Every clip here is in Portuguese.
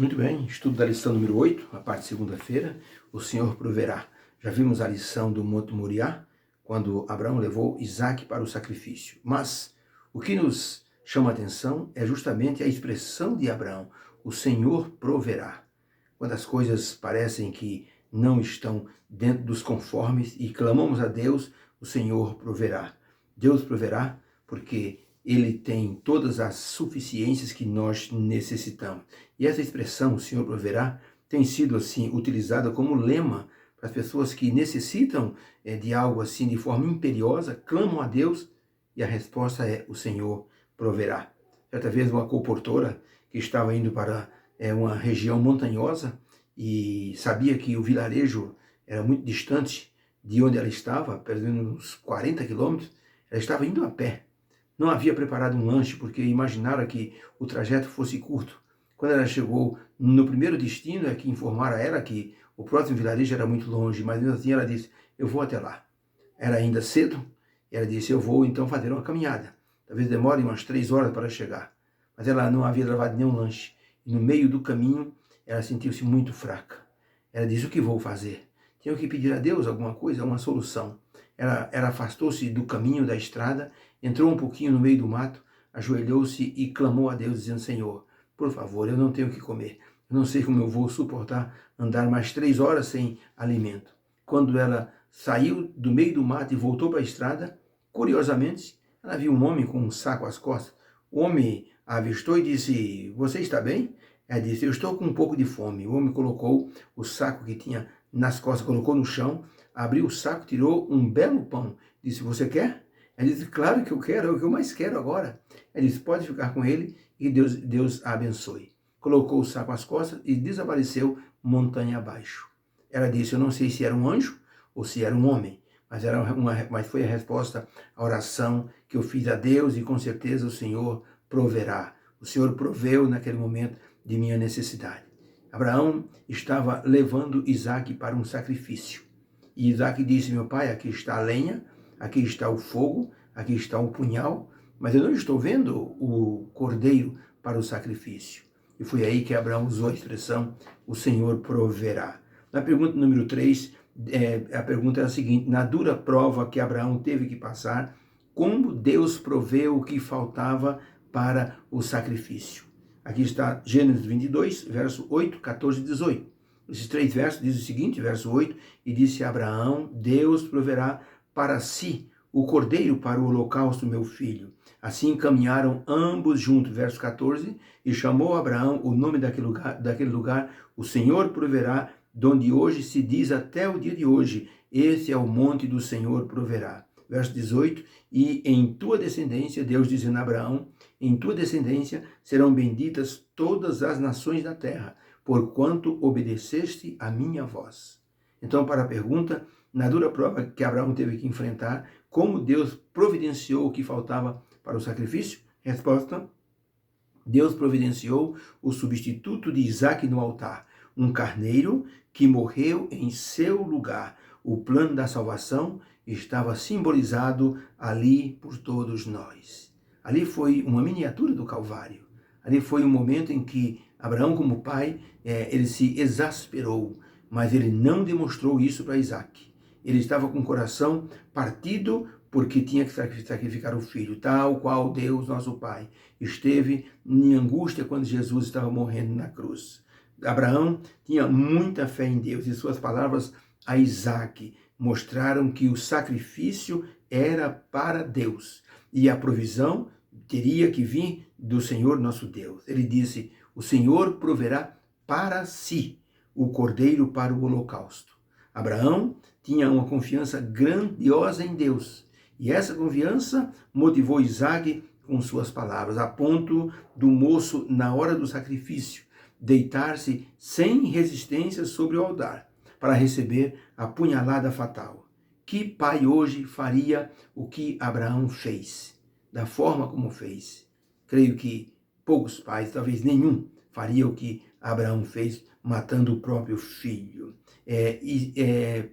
Muito bem, estudo da lição número 8, a parte de segunda-feira, o Senhor proverá. Já vimos a lição do Monte Moriá, quando Abraão levou Isaque para o sacrifício. Mas o que nos chama a atenção é justamente a expressão de Abraão, o Senhor proverá. Quando as coisas parecem que não estão dentro dos conformes e clamamos a Deus, o Senhor proverá. Deus proverá porque Ele tem todas as suficiências que nós necessitamos. E essa expressão, o Senhor proverá, tem sido assim utilizada como lema para as pessoas que necessitam de algo assim de forma imperiosa, clamam a Deus e a resposta é: o Senhor proverá. Certa vez uma colportora que estava indo para uma região montanhosa e sabia que o vilarejo era muito distante de onde ela estava, pelo menos uns 40 quilômetros, ela estava indo a pé. Não havia preparado um lanche porque imaginara que o trajeto fosse curto. Quando ela chegou no primeiro destino, é que informaram a ela que o próximo vilarejo era muito longe, mas mesmo assim ela disse: eu vou até lá. Era ainda cedo, e ela disse: eu vou então fazer uma caminhada. Talvez demore umas 3 horas para chegar. Mas ela não havia levado nenhum lanche. E no meio do caminho, ela sentiu-se muito fraca. Ela disse: o que vou fazer? Tenho que pedir a Deus alguma coisa, uma solução. Ela afastou-se do caminho da estrada, entrou um pouquinho no meio do mato, ajoelhou-se e clamou a Deus, dizendo: Senhor, por favor, eu não tenho o que comer. Eu não sei como eu vou suportar andar mais 3 horas sem alimento. Quando ela saiu do meio do mato e voltou para a estrada, curiosamente, ela viu um homem com um saco às costas. O homem a avistou e disse: você está bem? Ela disse: eu estou com um pouco de fome. O homem colocou o saco que tinha nas costas, colocou no chão, abriu o saco, tirou um belo pão. Disse: você quer? Ela disse: claro que eu quero, é o que eu mais quero agora. Ela disse: pode ficar com ele e Deus a abençoe. Colocou o saco às costas e desapareceu montanha abaixo. Ela disse: eu não sei se era um anjo ou se era um homem, mas foi a resposta à oração que eu fiz a Deus e com certeza o Senhor proverá. O Senhor proveu naquele momento de minha necessidade. Abraão estava levando Isaque para um sacrifício. E Isaque disse: meu pai, aqui está a lenha, aqui está o fogo, aqui está o punhal, mas eu não estou vendo o cordeiro para o sacrifício. E foi aí que Abraão usou a expressão: o Senhor proverá. Na pergunta número 3, a pergunta é a seguinte: na dura prova que Abraão teve que passar, como Deus proveu o que faltava para o sacrifício? Aqui está Gênesis 22, verso 8, 14 e 18. Esses 3 versos dizem o seguinte, verso 8: e disse a Abraão: Deus proverá para si o cordeiro para o holocausto, meu filho. Assim caminharam ambos juntos, verso 14, e chamou Abraão o nome daquele lugar, o Senhor proverá, donde hoje se diz até o dia de hoje: esse é o monte do Senhor proverá. Verso 18, e em tua descendência, Deus dizendo a Abraão: em tua descendência serão benditas todas as nações da terra, porquanto obedeceste a minha voz. Então, para a pergunta, na dura prova que Abraão teve que enfrentar, como Deus providenciou o que faltava para o sacrifício? Resposta: Deus providenciou o substituto de Isaque no altar, um carneiro que morreu em seu lugar. O plano da salvação estava simbolizado ali por todos nós. Ali foi uma miniatura do Calvário. Ali foi um momento em que Abraão, como pai, ele se exasperou, mas ele não demonstrou isso para Isaque. Ele estava com o coração partido porque tinha que sacrificar o filho, tal qual Deus, nosso Pai, esteve em angústia quando Jesus estava morrendo na cruz. Abraão tinha muita fé em Deus e suas palavras a Isaque mostraram que o sacrifício era para Deus e a provisão teria que vir do Senhor nosso Deus. Ele disse: o Senhor proverá para si o cordeiro para o holocausto. Abraão tinha uma confiança grandiosa em Deus e essa confiança motivou Isaque com suas palavras, a ponto do moço, na hora do sacrifício, deitar-se sem resistência sobre o altar para receber a punhalada fatal. Que pai hoje faria o que Abraão fez, da forma como fez? Creio que poucos pais, talvez nenhum, faria o que Abraão fez, matando o próprio filho.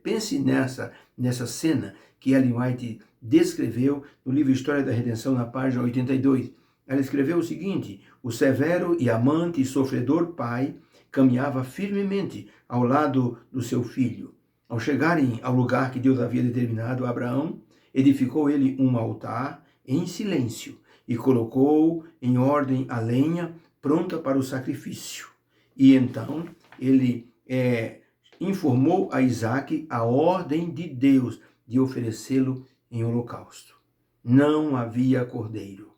Pense nessa cena que Ellen White descreveu no livro História da Redenção, na página 82. Ela escreveu o seguinte: o severo e amante e sofredor pai caminhava firmemente ao lado do seu filho. Ao chegarem ao lugar que Deus havia determinado a Abraão, edificou ele um altar em silêncio e colocou em ordem a lenha pronta para o sacrifício. E então ele informou a Isaque a ordem de Deus de oferecê-lo em holocausto. Não havia cordeiro.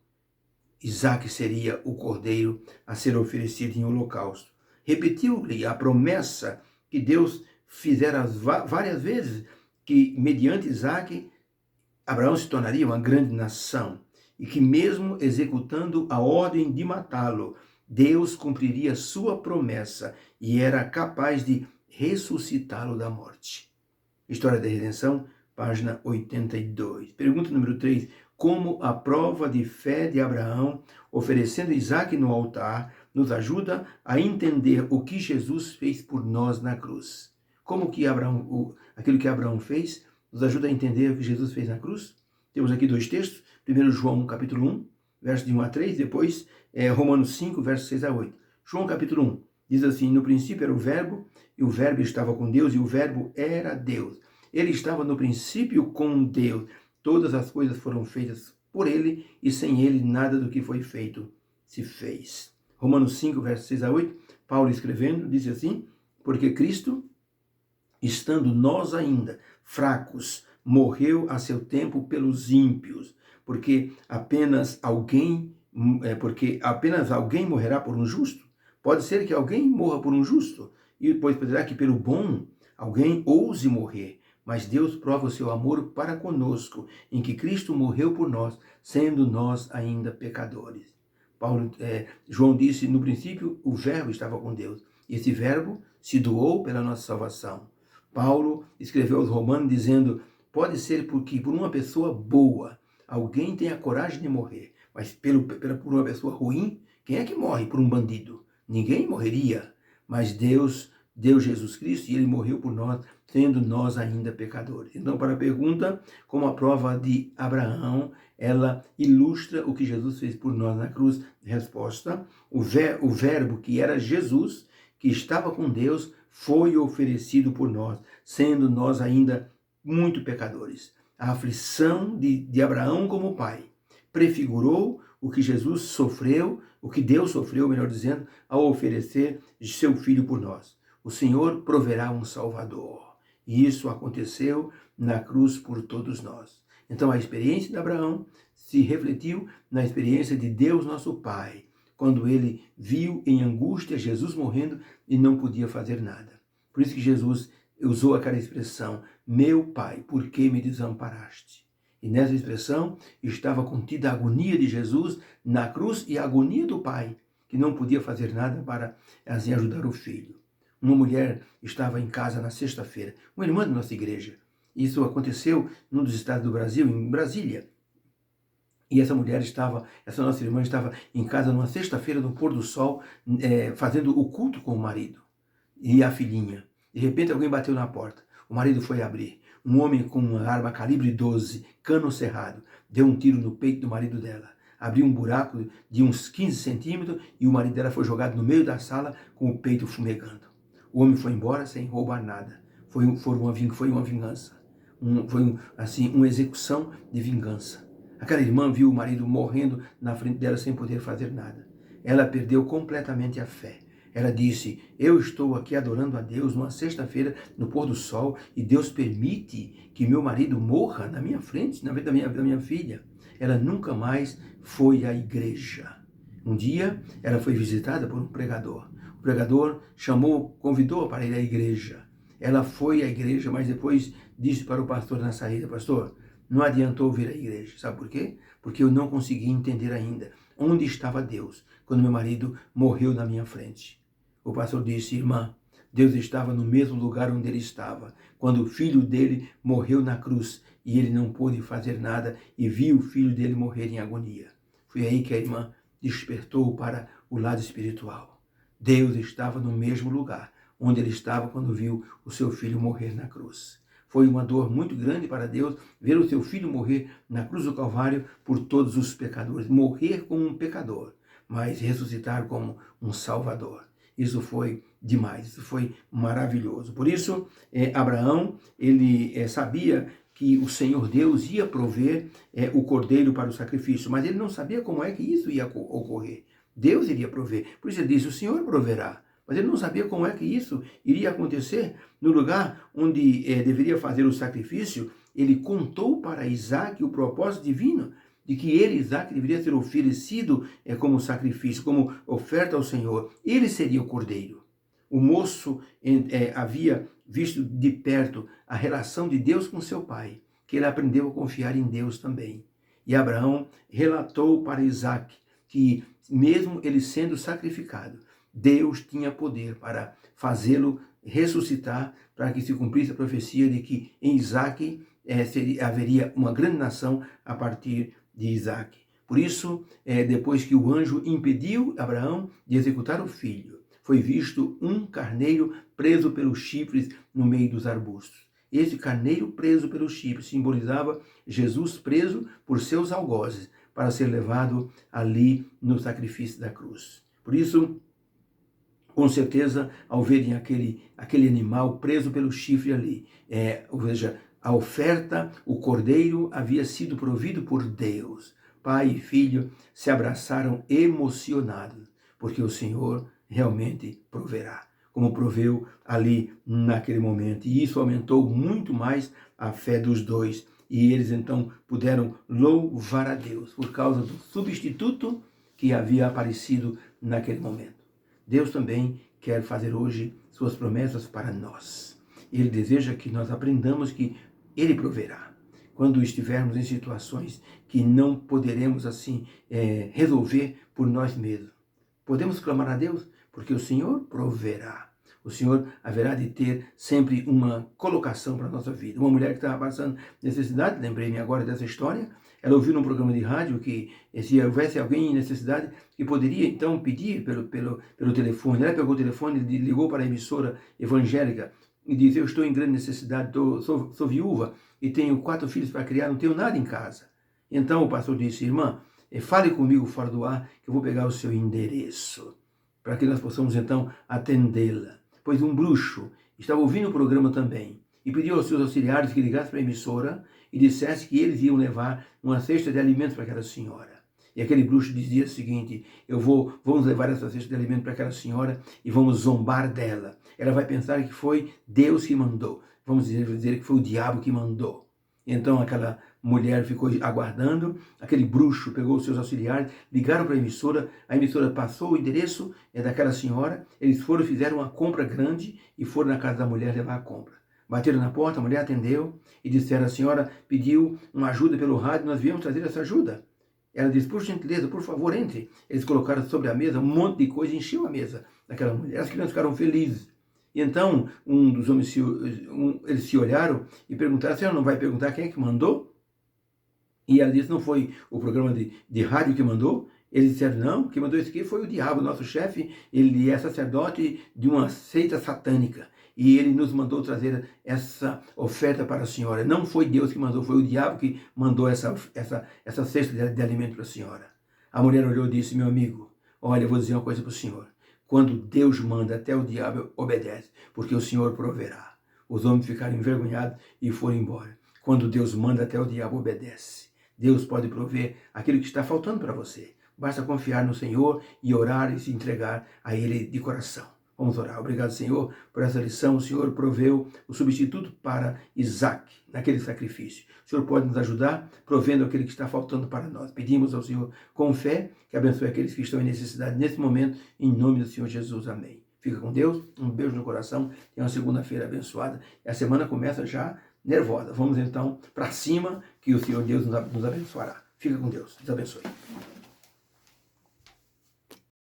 Isaque seria o cordeiro a ser oferecido em holocausto. Repetiu-lhe a promessa que Deus fizera várias vezes, que mediante Isaque, Abraão se tornaria uma grande nação, e que mesmo executando a ordem de matá-lo, Deus cumpriria sua promessa e era capaz de ressuscitá-lo da morte. História da Redenção, página 82. Pergunta número 3. Como a prova de fé de Abraão, oferecendo Isaque no altar, nos ajuda a entender o que Jesus fez por nós na cruz? Como que aquilo que Abraão fez nos ajuda a entender o que Jesus fez na cruz? Temos aqui dois textos. Primeiro João capítulo 1, versos de 1 a 3. Depois Romanos 5, versos 6 a 8. João capítulo 1 diz assim: no princípio era o verbo, e o verbo estava com Deus, e o verbo era Deus. Ele estava no princípio com Deus. Todas as coisas foram feitas por ele, e sem ele nada do que foi feito se fez. Romanos 5, versos 6 a 8, Paulo escrevendo, diz assim: porque Cristo, estando nós ainda fracos, morreu a seu tempo pelos ímpios, porque apenas alguém morrerá por um justo. Pode ser que alguém morra por um justo, e depois poderá que pelo bom alguém ouse morrer. Mas Deus prova o seu amor para conosco, em que Cristo morreu por nós, sendo nós ainda pecadores. João disse, no princípio o verbo estava com Deus. E esse verbo se doou pela nossa salvação. Paulo escreveu aos Romanos dizendo, pode ser porque por uma pessoa boa alguém tem a coragem de morrer, mas por uma pessoa ruim, quem é que morre por um bandido? Ninguém morreria, mas Deus deu Jesus Cristo e ele morreu por nós, sendo nós ainda pecadores. Então, para a pergunta, como a prova de Abraão, ela ilustra o que Jesus fez por nós na cruz. Resposta, o verbo que era Jesus, que estava com Deus, foi oferecido por nós, sendo nós ainda muito pecadores. A aflição de Abraão como pai prefigurou o que Jesus sofreu, o que Deus sofreu, melhor dizendo, ao oferecer seu filho por nós. O Senhor proverá um Salvador. E isso aconteceu na cruz por todos nós. Então a experiência de Abraão se refletiu na experiência de Deus nosso Pai, quando ele viu em angústia Jesus morrendo e não podia fazer nada. Por isso que Jesus usou aquela expressão, meu Pai, por que me desamparaste? E nessa expressão estava contida a agonia de Jesus na cruz e a agonia do Pai, que não podia fazer nada para assim, ajudar o filho. Uma mulher estava em casa na sexta-feira, uma irmã da nossa igreja. Isso aconteceu num dos estados do Brasil, em Brasília. E essa nossa irmã estava em casa numa sexta-feira no pôr do sol, fazendo o culto com o marido e a filhinha. De repente alguém bateu na porta. O marido foi abrir. Um homem com uma arma calibre 12, cano cerrado, deu um tiro no peito do marido dela. Abriu um buraco de uns 15 centímetros e o marido dela foi jogado no meio da sala com o peito fumegando. O homem foi embora sem roubar nada. Foi uma vingança. Uma execução de vingança. Aquela irmã viu o marido morrendo na frente dela sem poder fazer nada. Ela perdeu completamente a fé. Ela disse, eu estou aqui adorando a Deus numa sexta-feira no pôr do sol e Deus permite que meu marido morra na minha frente, na frente da minha filha. Ela nunca mais foi à igreja. Um dia, ela foi visitada por um pregador. O pregador convidou-a para ir à igreja. Ela foi à igreja, mas depois disse para o pastor na saída, pastor, não adiantou vir à igreja. Sabe por quê? Porque eu não consegui entender ainda onde estava Deus quando meu marido morreu na minha frente. O pastor disse, irmã, Deus estava no mesmo lugar onde ele estava, quando o filho dele morreu na cruz e ele não pôde fazer nada e viu o filho dele morrer em agonia. Foi aí que a irmã despertou para o lado espiritual. Deus estava no mesmo lugar onde ele estava quando viu o seu filho morrer na cruz. Foi uma dor muito grande para Deus ver o seu filho morrer na cruz do Calvário por todos os pecadores. Morrer como um pecador, mas ressuscitar como um Salvador. Isso foi demais, isso foi maravilhoso. Por isso, Abraão, ele sabia que o Senhor Deus ia prover o cordeiro para o sacrifício, mas ele não sabia como é que isso ia ocorrer. Deus iria prover. Por isso ele disse, o Senhor proverá. Mas ele não sabia como é que isso iria acontecer. No lugar onde deveria fazer o sacrifício, ele contou para Isaac o propósito divino de que ele, Isaac, deveria ser oferecido como sacrifício, como oferta ao Senhor. Ele seria o cordeiro. O moço havia visto de perto a relação de Deus com seu pai, que ele aprendeu a confiar em Deus também. E Abraão relatou para Isaac que, mesmo ele sendo sacrificado, Deus tinha poder para fazê-lo ressuscitar, para que se cumprisse a profecia de que em Isaac haveria uma grande nação a partir de Isaac. Por isso, depois que o anjo impediu Abraão de executar o filho, foi visto um carneiro preso pelos chifres no meio dos arbustos. Esse carneiro preso pelos chifres simbolizava Jesus preso por seus algozes para ser levado ali no sacrifício da cruz. Por isso, com certeza, ao verem aquele animal preso pelo chifre ali, veja, a oferta, o cordeiro havia sido provido por Deus. Pai e filho se abraçaram emocionados, porque o Senhor realmente proverá, como proveu ali naquele momento. E isso aumentou muito mais a fé dos dois. E eles então puderam louvar a Deus por causa do substituto que havia aparecido naquele momento. Deus também quer fazer hoje suas promessas para nós. Ele deseja que nós aprendamos que Ele proverá. Quando estivermos em situações que não poderemos assim resolver por nós mesmos, podemos clamar a Deus, porque o Senhor proverá. O Senhor haverá de ter sempre uma colocação para a nossa vida. Uma mulher que estava passando necessidade, lembrei-me agora dessa história, ela ouviu num programa de rádio que se houvesse alguém em necessidade que poderia então pedir pelo telefone. Ela pegou o telefone e ligou para a emissora evangélica e disse, eu estou em grande necessidade, sou viúva e tenho 4 filhos para criar, não tenho nada em casa. Então o pastor disse, irmã, fale comigo fora do ar que eu vou pegar o seu endereço, para que nós possamos então atendê-la. Pois um bruxo estava ouvindo o programa também e pediu aos seus auxiliares que ligassem para a emissora e dissesse que eles iam levar uma cesta de alimentos para aquela senhora. E aquele bruxo dizia o seguinte, vamos levar essa cesta de alimentos para aquela senhora e vamos zombar dela. Ela vai pensar que foi Deus que mandou. Vamos dizer que foi o diabo que mandou. Então aquela mulher ficou aguardando, aquele bruxo pegou os seus auxiliares, ligaram para a emissora passou o endereço daquela senhora, eles foram, fizeram uma compra grande e foram na casa da mulher levar a compra. Bateram na porta, a mulher atendeu e disseram, a senhora pediu uma ajuda pelo rádio, nós viemos trazer essa ajuda. Ela disse, por gentileza, por favor, entre. Eles colocaram sobre a mesa um monte de coisa, encheu a mesa daquela mulher. As crianças ficaram felizes. E então, um dos homens, eles se olharam e perguntaram, a senhora não vai perguntar quem é que mandou? E ela disse, não foi o programa de rádio que mandou? Eles disseram, não, quem mandou isso aqui foi o diabo, nosso chefe, ele é sacerdote de uma seita satânica. E ele nos mandou trazer essa oferta para a senhora. Não foi Deus que mandou, foi o diabo que mandou essa cesta de alimento para a senhora. A mulher olhou e disse, meu amigo, olha, eu vou dizer uma coisa para o senhor. Quando Deus manda, até o diabo obedece, porque o Senhor proverá. Os homens ficaram envergonhados e foram embora. Quando Deus manda, até o diabo obedece. Deus pode prover aquilo que está faltando para você. Basta confiar no Senhor e orar e se entregar a Ele de coração. Vamos orar. Obrigado, Senhor, por essa lição. O Senhor proveu o substituto para Isaac, naquele sacrifício. O Senhor pode nos ajudar, provendo aquilo que está faltando para nós. Pedimos ao Senhor, com fé, que abençoe aqueles que estão em necessidade nesse momento, em nome do Senhor Jesus. Amém. Fica com Deus, um beijo no coração, tenha uma segunda-feira abençoada. E a semana começa já nervosa. Vamos então para cima, que o Senhor Deus nos abençoará. Fica com Deus. Deus abençoe.